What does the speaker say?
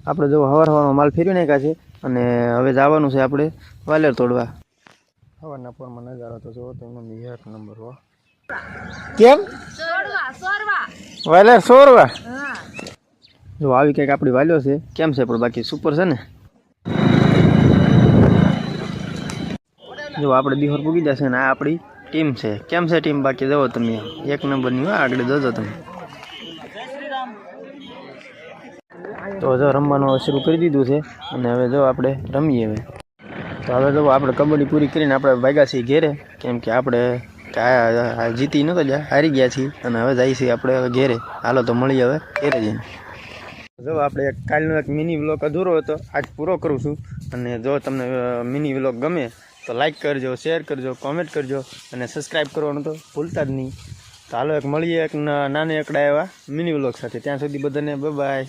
આપણે જો હવારમાં માલ ફેરવી નાખ્યા છે અને હવે જવાનું છે આપણે વાલેર તોડવા. હવારના પોરમાં નજારો તો જોવો તો એમાં એક નંબર હો. કેમ વાલેર સોરવા જો આવી કંઈક આપણી વાલ્યો છે. કેમ છે પણ બાકી સુપર છે ને. જો આપણે દિહોર પૂગી જશે ને આ આપણી ટીમ છે. કેમ છે ટીમ બાકી જવો તમે એક નંબરની હોય આગળ જોજો તમે. તો જો રમવાનું શરૂ કરી દીધું છે અને હવે જો આપણે રમીએ હવે. તો હવે જો આપણે કબડ્ડી પૂરી કરીને આપણે ભાગ્યા છીએ ઘેરે. કેમ કે આપણે જીતી નહોતા જા હારી ગયા છીએ અને હવે જઈએ છીએ આપણે હવે ઘેરે. હાલો તો મળીએ હવે ઘેરે જઈને. જો આપણે કાલનો એક મિની વ્લોગ અધૂરો હતો આજ પૂરો કરું છું. અને જો તમને મિની વ્લોગ ગમે તો લાઈક કરજો, શેર કરજો, કોમેન્ટ કરજો અને સબસ્ક્રાઈબ કરવાનું તો ભૂલતા જ નહીં. તો હાલો એક મળીએ એક નાના એકડા એવા મિની વ્લોગ સાથે. ત્યાં સુધી બધાને બાય બાય.